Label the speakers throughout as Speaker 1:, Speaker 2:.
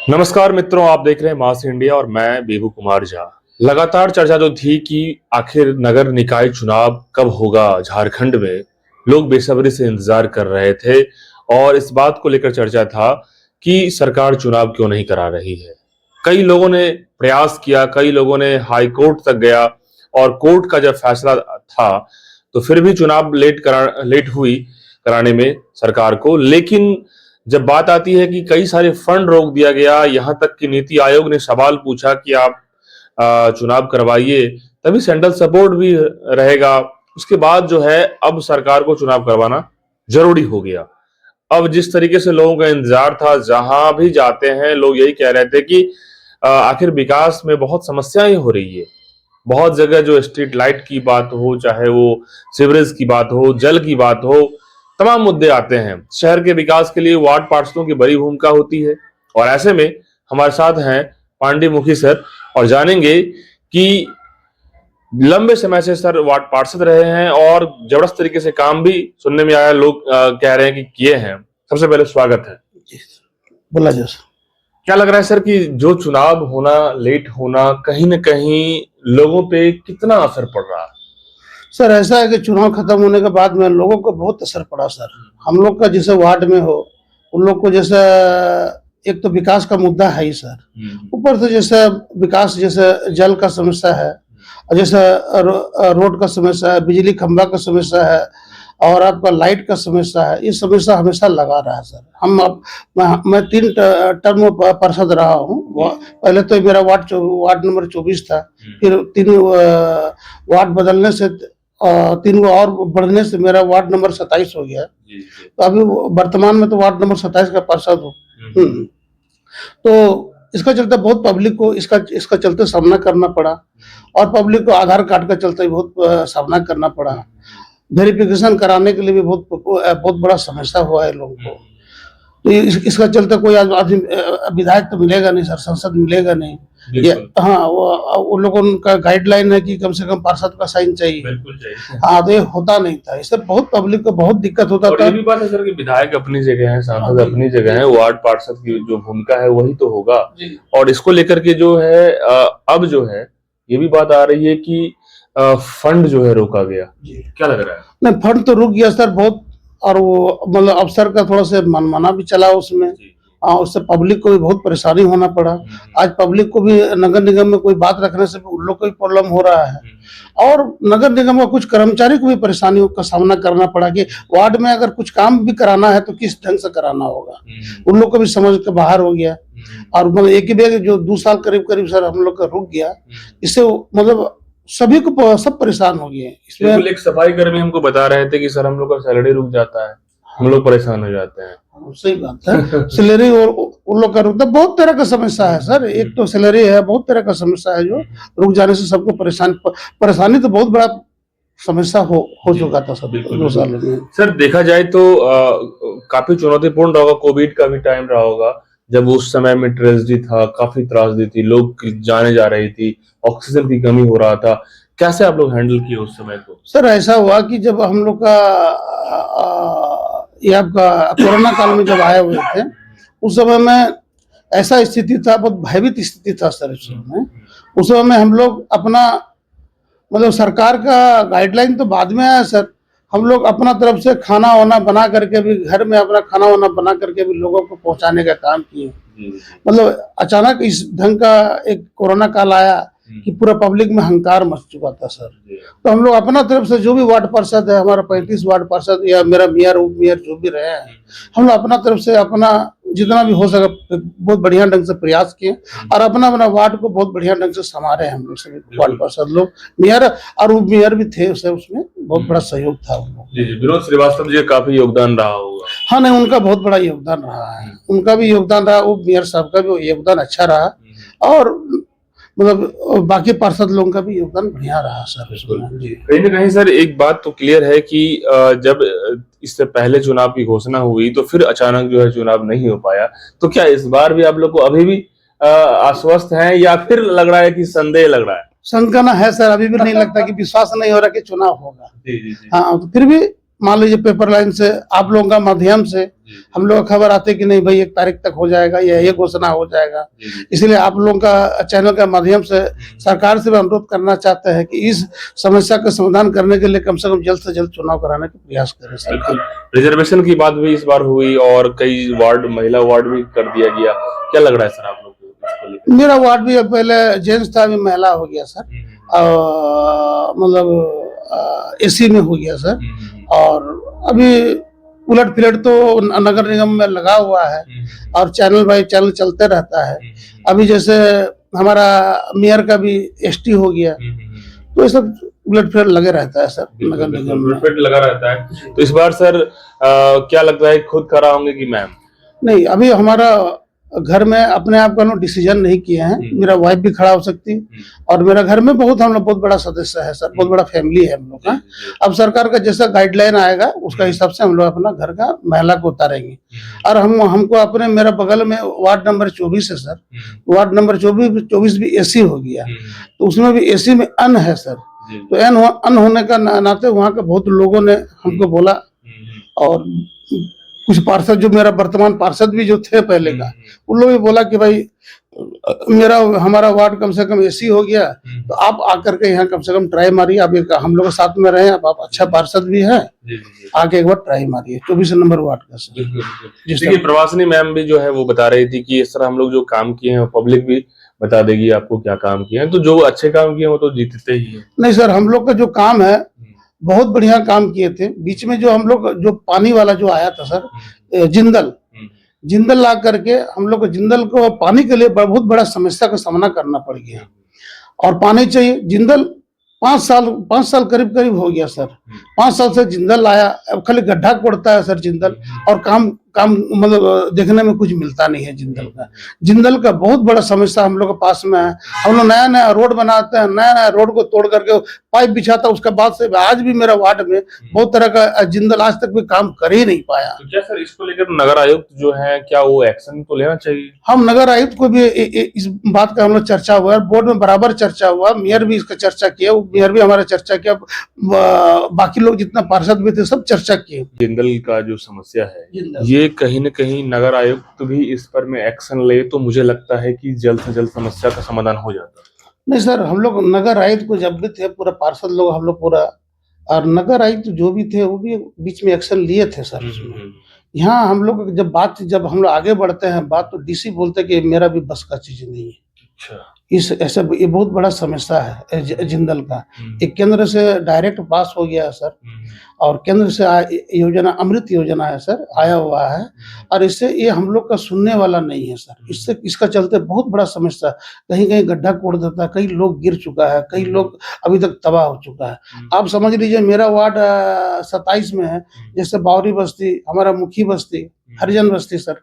Speaker 1: नमस्कार मित्रों, आप देख रहे हैं मास इंडिया और मैं बेबू कुमार झा। लगातार चर्चा जो थी कि आखिर नगर निकाय चुनाव कब होगा झारखंड में, लोग बेसब्री से इंतजार कर रहे थे और इस बात को लेकर चर्चा था कि सरकार चुनाव क्यों नहीं करा रही है। कई लोगों ने प्रयास किया, कई लोगों ने हाई कोर्ट तक गया और कोर्ट का जब फैसला था तो फिर भी चुनाव लेट हुई कराने में सरकार को। लेकिन जब बात आती है कि कई सारे फंड रोक दिया गया, यहां तक कि नीति आयोग ने सवाल पूछा कि आप चुनाव करवाइए, तभी सेंट्रल सपोर्ट भी रहेगा। उसके बाद जो है अब सरकार को चुनाव करवाना जरूरी हो गया। अब जिस तरीके से लोगों का इंतजार था, जहां भी जाते हैं लोग यही कह रहे थे कि आखिर विकास में बहुत समस्याएं हो रही है। बहुत जगह जो स्ट्रीट लाइट की बात हो, चाहे वो सीवरेज की बात हो, जल की बात हो, तमाम मुद्दे आते हैं। शहर के विकास के लिए वार्ड पार्षदों की बड़ी भूमिका होती है और ऐसे में हमारे साथ हैं पांडे मुखी सर और जानेंगे कि लंबे समय से सर वार्ड पार्षद रहे हैं और जबरदस्त तरीके से काम भी सुनने में आया, लोग कह रहे हैं कि किए हैं। सबसे पहले स्वागत है।
Speaker 2: बोला जाए सर।
Speaker 1: क्या लग रहा है सर कि जो चुनाव होना, लेट होना, कहीं ना कहीं लोगों पे कितना असर पड़ रहा है?
Speaker 2: सर ऐसा है कि चुनाव खत्म होने के बाद में लोगों को बहुत असर पड़ा सर। हम लोग का जैसे वार्ड में हो, उन लोग को जैसे एक तो विकास का मुद्दा है ही सर, ऊपर से जैसे विकास जैसे जल का समस्या है और जैसे रोड का समस्या है, बिजली खंभा का समस्या है और आपका लाइट का समस्या है। ये समस्या हमेशा लगा रहा है सर। हम अब मैं 3 टर्म पार्षद रहा हूँ। पहले तो मेरा वार्ड नंबर 24 था, फिर 3 वार्ड बदलने से 3 और बढ़ने से मेरा वार्ड नंबर 27 हो गया। तो अभी वर्तमान में तो वार्ड नंबर 27 का पार्षद हूँ। तो इसका चलते बहुत पब्लिक को इसका चलते सामना करना पड़ा और पब्लिक को आधार कार्ड का चलते बहुत सामना करना पड़ा। वेरिफिकेशन कराने के लिए भी बहुत बड़ा समस्या हुआ है लोगों को। तो इसका चलते कोई आदमी विधायक तो मिलेगा नहीं सर, संसद मिलेगा नहीं। हाँ, वो लोगों का गाइडलाइन है कि कम से कम पार्षद का साइन चाहिए। हाँ, तो ये होता नहीं था। इससे बहुत पब्लिक को बहुत दिक्कत होता था।
Speaker 1: ये भी बात है सर कि विधायक अपनी जगह है, सांसद अपनी जगह है, वार्ड पार्षद की जो भूमिका है वही तो होगा। और इसको लेकर के जो है अब जो है ये भी बात आ रही है कि फंड जो है रोका गया। क्या लग रहा है?
Speaker 2: नहीं, फंड तो रुक गया सर बहुत। और वो मतलब अफसर का थोड़ा सा मनमाना भी चला उसमें। उससे पब्लिक को भी बहुत परेशानी होना पड़ा। आज पब्लिक को भी नगर निगम में कोई बात रखने से उन लोग को भी प्रॉब्लम हो रहा है और नगर निगम का कुछ कर्मचारी को भी परेशानियों का सामना करना पड़ा कि वार्ड में अगर कुछ काम भी कराना है तो किस ढंग से कराना होगा। उन लोग को भी समझ के बाहर हो गया और मतलब एक ही बैग जो 2 साल करीब सर हम लोग का रुक गया। इससे मतलब सभी को सब परेशान हो गए।
Speaker 1: इसमें एक सफाई कर्मी हमको बता रहे थे कि सर हम लोग का सैलरी रुक जाता है, हम लोग परेशान हो जाते हैं।
Speaker 2: सही बात है। सैलरी और उन लोग का रुकता, बहुत तरह का समस्या है सर। एक तो सैलरी है, बहुत तरह का समस्या है जो रुक जाने से सबको परेशानी तो बहुत बड़ा समस्या हो चुका था सब 2 सालों में।
Speaker 1: सर देखा जाए तो काफी चुनौतीपूर्ण रहा होगा, कोविड का भी टाइम रहा होगा जब उस समय में ट्रेजेडी था, काफी त्रासदी थी, लोग जाने जा रही थी, ऑक्सीजन की कमी हो रहा था। कैसे आप लोग हैंडल किए उस समय को?
Speaker 2: सर ऐसा हुआ कि जब हम लोग का ये आपका कोरोना काल में जब आए हुए थे, उस समय में ऐसा स्थिति था, बहुत भयभीत स्थिति था सर। उस समय में हम लोग अपना मतलब सरकार का गाइडलाइन तो बाद में आया सर। हम लोग अपना तरफ से खाना वाना बना करके भी, घर में अपना खाना वाना बना करके भी लोगों को पहुंचाने का काम किए। मतलब अचानक इस ढंग का एक कोरोना काल आया कि पूरा पब्लिक में हंकार मच चुका था सर। तो हम लोग अपना तरफ से जो भी वार्ड पार्षद है, हमारा 35 वार्ड पार्षद या मेरा मेयर उप मेयर जो भी रहे हैं, हम लोग अपना तरफ से अपना जितना भी हो सके बहुत बढ़िया ढंग से प्रयास किए और अपना वार्ड को बहुत बढ़िया ढंग से संभाले। हम लोग सभी वार्ड पार्षद लोग, मेयर और उप मेयर भी थे उसमें बहुत बड़ा सहयोग था उन लोग।
Speaker 1: जी, विनोद श्रीवास्तव जी का काफी योगदान रहा होगा।
Speaker 2: हाँ नहीं, उनका बहुत बड़ा योगदान रहा है। उनका भी योगदान रहा, उप मेयर साहब का भी योगदान अच्छा रहा और मतलब बाकी पार्षद लोगों का भी योगदान बढ़िया रहा सर।
Speaker 1: कहीं ना कहीं सर एक बात तो क्लियर है कि जब इससे पहले चुनाव की घोषणा हुई तो फिर अचानक जो है चुनाव नहीं हो पाया, तो क्या इस बार भी आप लोग को अभी भी आश्वस्त हैं या फिर लग रहा है कि संदेह लग रहा है?
Speaker 2: शंका है सर, अभी भी नहीं लगता कि विश्वास नहीं हो रहा कि चुनाव होगा। हाँ, तो फिर भी मान लीजिए पेपर लाइन से आप लोगों का माध्यम से हम लोग खबर आते कि नहीं भाई 1 तारीख तक हो जाएगा या ये घोषणा हो जाएगा। इसलिए आप लोगों का चैनल के माध्यम से सरकार से भी अनुरोध करना चाहते हैं कि इस समस्या का समाधान करने के लिए कम से कम जल्द से जल्द चुनाव कराने का प्रयास करें सरकार।
Speaker 1: रिजर्वेशन की बात भी इस बार हुई और कई वार्ड महिला वार्ड भी कर दिया गया। क्या लग रहा है सर आप लोग को इसको लेकर?
Speaker 2: मेरा वार्ड भी पहले जेंट्स था, अभी महिला हो गया सर, मतलब एसी में हो गया सर। और अभी उलट फिलट तो नगर निगम में लगा हुआ है और चैनल बाय चैनल चलते रहता है। अभी जैसे हमारा मेयर का भी एसटी हो गया, तो ये सब उलट फिलट लगे रहता है सर नगर निगम में।
Speaker 1: उलट फिलट लगा रहता है। तो इस बार सर क्या लगता है, खुद खड़ा होंगे कि मैम?
Speaker 2: नहीं, अभी हमारा घर में अपने आप का डिसीजन नहीं किए हैं। मेरा वाइफ भी खड़ा हो सकती है और मेरा घर में हम लोग बहुत बड़ा सदस्य है सर, बहुत बड़ा फैमिली है हम लोग का। अब सरकार का जैसा गाइडलाइन आएगा उसका हिसाब से हम लोग अपना घर का महिला को उतारेंगे। और हमको अपने मेरा बगल में वार्ड नंबर 24 है सर, वार्ड नंबर 24 भी एसी हो गया, तो उसमें भी एसी में अन है सर। तो अन होने का नाते वहाँ के बहुत लोगों ने हमको बोला, और कुछ पार्षद जो मेरा वर्तमान पार्षद भी जो थे पहले का, उन लोग भी बोला कि भाई हमारा वार्ड कम से कम एसी हो गया, तो आप आकर के यहाँ कम से कम ट्राई मारिए। आप हम लोग साथ में रहे, आप अच्छा पार्षद भी है, आके एक बार ट्राई मारिए 24 नंबर वार्ड का सर।
Speaker 1: देखिए प्रवासिनी मैम भी जो है वो बता रही थी कि इस तरह हम लोग जो काम किए हैं पब्लिक भी बता देगी आपको क्या काम किए हैं, तो जो अच्छे काम किए वो तो जीतते ही है।
Speaker 2: नहीं सर, हम लोग का जो काम है बहुत बढ़िया काम किए थे। बीच में जो हम लोग जो पानी वाला जो आया था सर, जिंदल ला करके हम लोग को जिंदल को पानी के लिए बहुत बड़ा समस्या का सामना करना पड़ गया, और पानी चाहिए। जिंदल 5 साल करीब हो गया सर, 5 साल से जिंदल आया, अब खाली गड्ढा कोड़ता है सर जिंदल, और काम मतलब देखने में कुछ मिलता नहीं है जिंदल का बहुत बड़ा समस्या हम लोग के पास में है। हम लोग नया रोड बनाते हैं, नया रोड को तोड़ करके पाइप बिछाता है, उसके बाद से आज भी मेरा वार्ड में बहुत तरह का जिंदल आज तक भी काम कर ही नहीं पाया।
Speaker 1: तो क्या सर इसको लेकर नगर आयुक्त जो है क्या वो एक्शन तो लेना चाहिए?
Speaker 2: हम नगर आयुक्त को भी इस बात का हम लोग चर्चा हुआ, बोर्ड में बराबर चर्चा हुआ, मेयर भी इसका चर्चा किया, मेयर भी हमारा चर्चा किया, बाकी लोग जितना पार्षद भी थे सब चर्चा किए।
Speaker 1: जिंदल का जो समस्या है ये कहीं न कहीं नगर आयुक्त भी इस पर में एक्शन ले तो मुझे लगता है कि जल्द से जल्द समस्या का समाधान हो जाता।
Speaker 2: नहीं सर, हम लोग नगर आयुक्त को जब भी थे पूरा पार्षद लोग हम लोग पूरा, और नगर आयुक्त जो भी थे वो भी बीच में एक्शन लिए थे सर उसमें। यहाँ हम लोग जब हम लोग आगे बढ़ते हैं बात, तो डीसी बोलते कि मेरा भी बस का चीज नहीं है।
Speaker 1: अच्छा,
Speaker 2: ऐसा ये बहुत बड़ा समस्या है जिंदल का। एक केंद्र से डायरेक्ट पास हो गया है सर, और केंद्र से योजना अमृत योजना है सर, आया हुआ है, और इससे ये हम लोग का सुनने वाला नहीं है सर। इससे इसका चलते बहुत बड़ा समस्या, कहीं कहीं गड्ढा कोड़ देता है, कई लोग गिर चुका है, कई लोग अभी तक तबाह हो चुका है। आप समझ लीजिए मेरा वार्ड 27 में है, जैसे बावरी बस्ती, हमारा मुखी बस्ती, हरिजन बस्ती सर,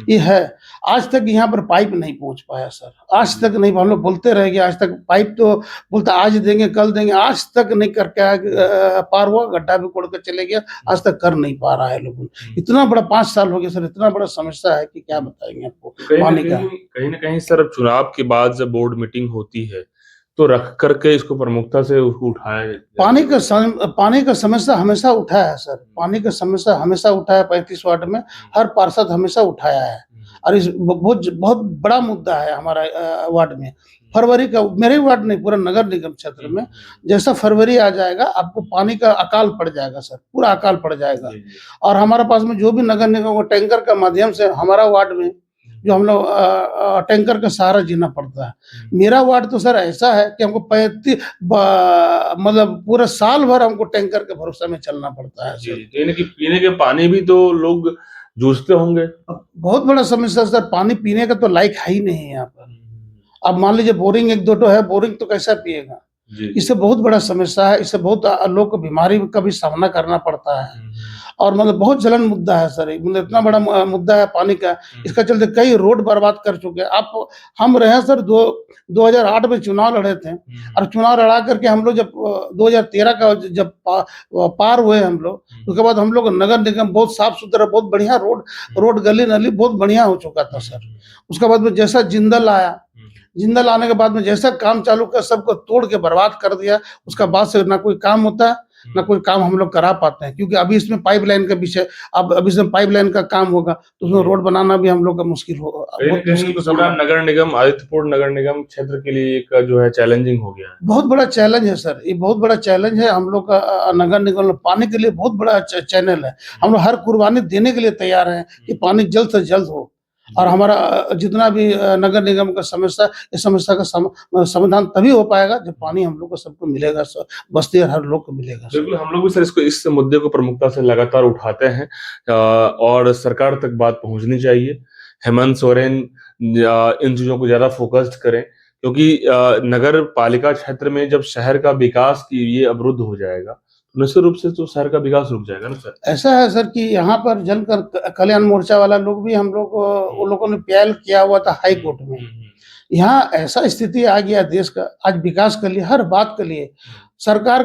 Speaker 2: ये है। आज तक यहाँ पर पाइप नहीं पहुंच पाया सर, आज तक नहीं। हम लोग बोलते रह गए, आज तक पाइप तो बोलता आज देंगे कल देंगे, आज तक नहीं करके पार हुआ, गड्ढा भी कोड़ के चले गया, आज तक कर नहीं पा रहा है लोगों। इतना बड़ा 5 साल हो गया सर, इतना बड़ा समस्या है कि क्या बताएंगे आपको पानी का।
Speaker 1: कहीं ना कहीं सर चुनाव के बाद जब बोर्ड मीटिंग होती है तो रख करके इसको प्रमुखता से उठाया
Speaker 2: पानी का समस्या हमेशा उठाया है सर, पानी का समस्या हमेशा उठाया, 35 वार्ड में हर पार्षद हमेशा उठाया है, और इस बहुत बड़ा मुद्दा है हमारा वार्ड में। फरवरी का, मेरे वार्ड नहीं पूरा नगर निगम क्षेत्र में, जैसा फरवरी आ जाएगा आपको पानी का अकाल पड़ जाएगा सर, पूरा अकाल पड़ जाएगा। और हमारे पास में जो भी नगर निगम को टैंकर का माध्यम से हमारा वार्ड में जो हम लोग टैंकर का सहारा जीना पड़ता है। मेरा वार्ड तो सर ऐसा है कि हमको 35 मतलब पूरा साल भर हमको टैंकर के भरोसे में चलना पड़ता है।
Speaker 1: पीने के पानी भी तो लोग जूझते होंगे।
Speaker 2: बहुत बड़ा समस्या सर, पानी पीने का तो लायक है ही नहीं है यहाँ पर। अब मान लीजिए बोरिंग 1-2 तो है, बोरिंग तो कैसा पिएगा। इससे बहुत बड़ा समस्या है, इससे बहुत लोग को बीमारी का भी सामना करना पड़ता है, और मतलब बहुत जलन मुद्दा है सर, मतलब इतना बड़ा मुद्दा है पानी का। इसका चलते कई रोड बर्बाद कर चुके हैं। आप हम रहे सर 2008 में चुनाव लड़े थे, और चुनाव लड़ा करके हम लोग जब 2013 का जब पार हुए हम लोग, उसके बाद हम लोग नगर निगम बहुत साफ सुथरा, बहुत बढ़िया रोड गली नली बहुत बढ़िया हो चुका था सर। उसके बाद में जैसा जिंदल आया, जिंदल आने के बाद में जैसा काम चालू कर सबको तोड़ के बर्बाद कर दिया, उसका बाद से ना कोई काम होता है, ना कोई काम हम लोग करा पाते हैं, क्योंकि अभी इसमें पाइपलाइन का विषय, अब अभी इसमें पाइपलाइन का काम होगा तो उसमें रोड बनाना भी हम लोग का मुश्किल हो,
Speaker 1: कहीं न
Speaker 2: बहुत मुश्किल
Speaker 1: कहीं
Speaker 2: का
Speaker 1: पूरा
Speaker 2: सामना।
Speaker 1: नगर निगम, आदित्यपुर नगर निगम क्षेत्र के लिए एक जो है चैलेंजिंग हो गया है।
Speaker 2: बहुत बड़ा चैलेंज है सर, ये बहुत बड़ा चैलेंज है हम लोग का। नगर निगम पानी के लिए बहुत बड़ा चैनल है। हम लोग हर कुर्बानी देने के लिए तैयार हैं कि पानी जल्द से जल्द हो, और हमारा जितना भी नगर निगम का समस्या, इस समस्या का समाधान तभी हो पाएगा जब पानी हम लोग को सबको मिलेगा, बस्ती और हर लोग को मिलेगा सर।
Speaker 1: बिल्कुल, हम लोग भी सर इसको, इस मुद्दे को प्रमुखता से लगातार उठाते हैं और सरकार तक बात पहुंचनी चाहिए। हेमंत सोरेन इन चीज़ों को ज़्यादा फ़ोकस्ड करें, क्योंकि नगर पालिका क्षेत्र में जब शहर का विकास की ये अवरुद्ध हो जाएगा, तो निश्चित रूप से तो शहर का विकास रुक जाएगा ना सर।
Speaker 2: ऐसा है सर कि यहाँ पर जनकर कल्याण मोर्चा वाला लोग भी हम लोग, उन लोगों ने पहल किया हुआ था हाई कोर्ट में। यहाँ ऐसा स्थिति आ गया देश का, आज विकास के लिए, हर बात के लिए सरकार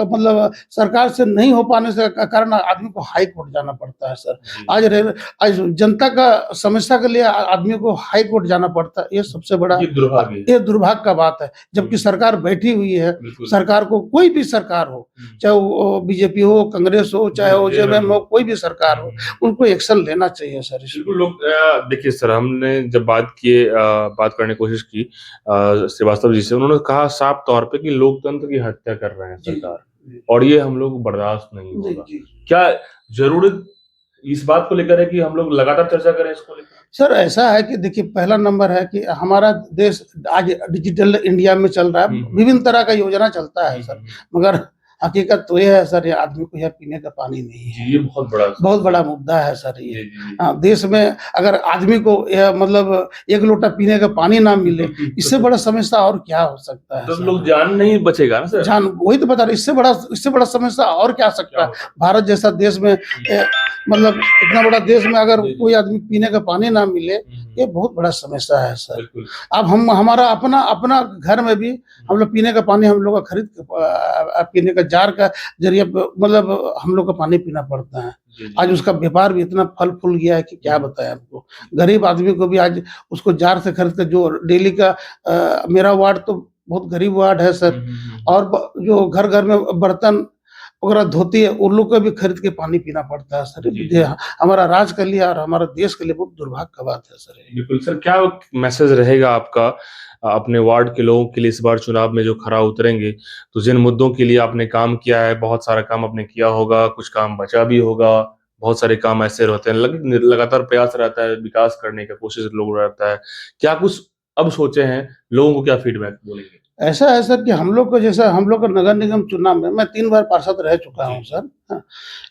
Speaker 2: मतलब सरकार से नहीं हो पाने से कारण आदमी को हाई कोर्ट जाना पड़ता है सर। आज जनता का समस्या के लिए आदमी को हाई कोर्ट जाना पड़ता है, ये सबसे बड़ा, ये दुर्भाग्य का बात है। जबकि सरकार बैठी हुई है, सरकार को, कोई भी सरकार हो, चाहे वो बीजेपी हो, कांग्रेस हो, चाहे वो जेएमएम हो, कोई भी सरकार हो, उनको एक्शन लेना चाहिए सर।
Speaker 1: बिल्कुल, लोग देखिए सर, हमने जब बात करने की कोशिश की श्रीवास्तव जी से, उन्होंने कहा साफ तौर पे कि लोकतंत्र की हत्या कर रहे हैं सरकार, और ये हम लोग बर्दाश्त नहीं होगा। क्या जरूरत इस बात को लेकर है कि हम लोग लगातार चर्चा करें इसको लेकर?
Speaker 2: सर ऐसा है कि देखिए, पहला नंबर है कि हमारा देश आज डिजिटल इंडिया में चल रहा है, विभिन्न तरह का योजना चलता है सर, मगर हकीकत तो ये है सर, ये आदमी को यहाँ पीने का पानी नहीं है।
Speaker 1: ये बहुत बड़ा
Speaker 2: मुद्दा है सर ये। देश में अगर आदमी को मतलब एक लोटा पीने का पानी ना मिले, इससे बड़ा समस्या और क्या हो सकता है?
Speaker 1: तो लोग जान नहीं बचेगा ना सर।
Speaker 2: जान, वही तो बता रहे, इससे बड़ा समस्या और क्या सकता है? भारत जैसा देश में मतलब इतना बड़ा देश में अगर कोई आदमी पीने का पानी ना मिले, ये बहुत बड़ा समस्या है सर। अब हमारा अपना घर में भी हम लोग पीने का पानी, हम लोग का खरीद पीने का जार का जरिए मतलब हम लोग का पानी पीना पड़ता है। आज उसका व्यापार भी इतना फल फूल गया है कि क्या बताएं आपको। गरीब आदमी को भी आज उसको जार से खरीद कर, जो डेली का मेरा वार्ड तो बहुत गरीब वार्ड है सर, और जो घर घर में बर्तन वगैरह धोती है, उन लोग को भी खरीद के पानी पीना पड़ता है सर। ये हमारा राज्य के लिए और हमारा देश के लिए बहुत दुर्भाग्य का बात है सर।
Speaker 1: बिल्कुल सर, क्या मैसेज रहेगा आपका अपने वार्ड के लोगों के लिए इस बार चुनाव में जो खरा उतरेंगे? तो जिन मुद्दों के लिए आपने काम किया है, बहुत सारा काम आपने किया होगा, कुछ काम बचा भी होगा, बहुत सारे काम ऐसे रहते हैं, लगातार प्रयास रहता है विकास करने का, कोशिश लोग रहता है। क्या कुछ अब सोचे हैं, लोगों को क्या फीडबैक बोलेंगे?
Speaker 2: ऐसा है सर कि हम लोग को, जैसा हम लोग का नगर निगम चुनाव में मैं 3 बार पार्षद रह चुका हूँ सर। हाँ,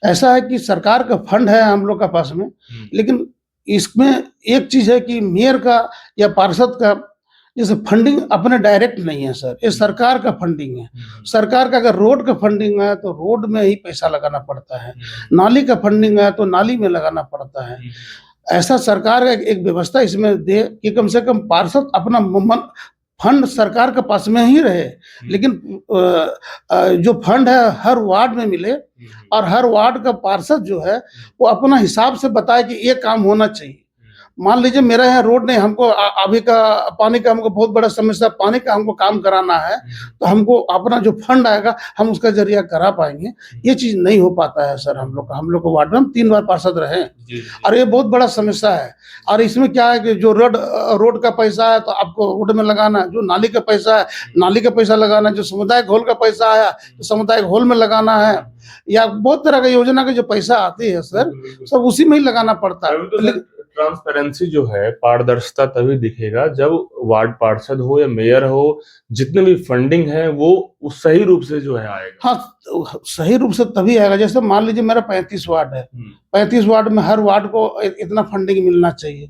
Speaker 2: ऐसा है कि सरकार का फंड है हम लोग का पास में, लेकिन इसमें एक चीज है कि मेयर का या पार्षद का जैसे फंडिंग अपने डायरेक्ट नहीं है सर, ये सरकार का फंडिंग है। सरकार का अगर रोड का फंडिंग है तो रोड में ही पैसा लगाना पड़ता है, नाली का फंडिंग है तो नाली में लगाना पड़ता है। ऐसा सरकार का एक व्यवस्था इसमें दे कि कम से कम पार्षद अपना फंड सरकार के पास में ही रहे, लेकिन जो फंड है हर वार्ड में मिले, और हर वार्ड का पार्षद जो है वो अपना हिसाब से बताए कि ये काम होना चाहिए। मान लीजिए मेरा यहाँ रोड नहीं, हमको अभी का पानी का हमको बहुत बड़ा समस्या, पानी का हमको काम कराना है, तो हमको अपना जो फंड आएगा हम उसका जरिया करा पाएंगे। ये चीज नहीं हो पाता है सर। हम लोग को वार्ड में हम 3 बार पार्षद रहे, और ये बहुत बड़ा समस्या है। और इसमें क्या है कि जो रोड का पैसा है तो आपको रोड में लगाना है, जो नाली का पैसा है नाली का पैसा लगाना है, जो सामुदायिक हॉल का पैसा आया तो सामुदायिक हॉल में लगाना है, या बहुत तरह का योजना का जो पैसा आती है सर, सब उसी में ही लगाना पड़ता है।
Speaker 1: ट्रांसपेरेंसी जो है, पारदर्शिता तभी दिखेगा जब वार्ड पार्षद हो या मेयर हो, जितने भी फंडिंग है वो उस सही रूप से जो है आएगा।
Speaker 2: हाँ, सही रूप से तभी आएगा। जैसे मान लीजिए मेरा 35 वार्ड है, 35 वार्ड में हर वार्ड को इतना फंडिंग मिलना चाहिए,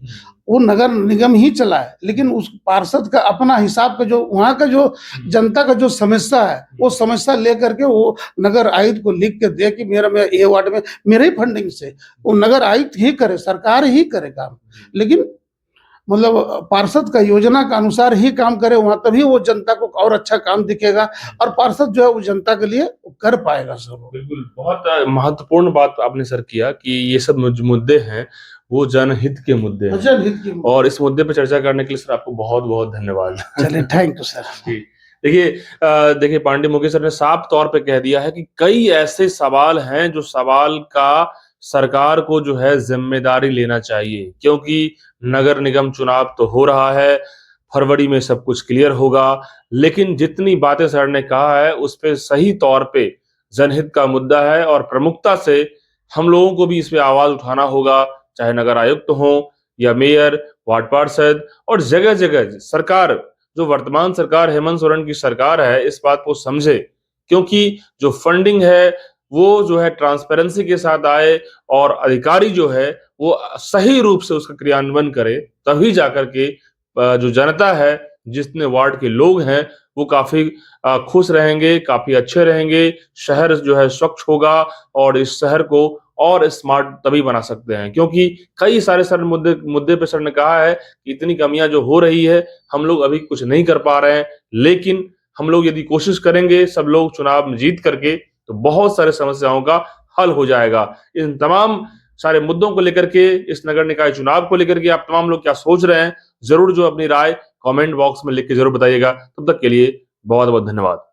Speaker 2: वो नगर निगम ही चलाए, लेकिन उस पार्षद का अपना हिसाब का जो वहाँ का जो जनता का जो समस्या है, वो समस्या लेकर के वो नगर आयुक्त को लिख के दे कि मेरा ये वार्ड में मेरे ही फंडिंग से, वो नगर आयुक्त ही करे, सरकार ही करे काम, लेकिन मतलब पार्षद का योजना के अनुसार ही काम करे वहां, तभी वो जनता को और अच्छा काम दिखेगा, और पार्षद जो है वो जनता के लिए कर पाएगा सर।
Speaker 1: बिल्कुल, बहुत महत्वपूर्ण बात आपने सर किया कि ये सब मुद्दे हैं वो जनहित के मुद्दे हैं, और इस मुद्दे पर चर्चा करने के लिए सर आपको बहुत बहुत धन्यवाद।
Speaker 2: चलिए, थैंक यू सर।
Speaker 1: देखिए पांडे मुकेश सर ने साफ तौर पे कह दिया है कि कई ऐसे सवाल हैं जो सवाल का सरकार को जो है जिम्मेदारी लेना चाहिए, क्योंकि नगर निगम चुनाव तो हो रहा है, फरवरी में सब कुछ क्लियर होगा। लेकिन जितनी बातें सर ने कहा है उस पे सही तौर पे जनहित का मुद्दा है और प्रमुखता से हम लोगों को भी इस पे आवाज उठाना होगा, चाहे नगर आयुक्त हो या मेयर, वार्ड पार्षद और जगह जगह सरकार, जो वर्तमान सरकार हेमंत सोरेन की सरकार है, इस बात को समझे, क्योंकि जो फंडिंग है वो जो है ट्रांसपेरेंसी के साथ आए और अधिकारी जो है वो सही रूप से उसका क्रियान्वयन करे, तभी जाकर के जो जनता है, जितने वार्ड के लोग हैं, वो काफी खुश रहेंगे, काफी अच्छे रहेंगे, शहर जो है स्वच्छ होगा और इस शहर को और स्मार्ट तभी बना सकते हैं, क्योंकि कई सारे सर मुद्दे मुद्दे पे सर ने कहा है कि इतनी कमियां जो हो रही है, हम लोग अभी कुछ नहीं कर पा रहे हैं, लेकिन हम लोग यदि कोशिश करेंगे सब लोग चुनाव में जीत करके, तो बहुत सारे समस्याओं का हल हो जाएगा। इन तमाम सारे मुद्दों को लेकर के, इस नगर निकाय चुनाव को लेकर के आप तमाम लोग क्या सोच रहे हैं, जरूर जो अपनी राय कमेंट बॉक्स में लिख के जरूर बताइएगा। तब तक के लिए बहुत बहुत धन्यवाद।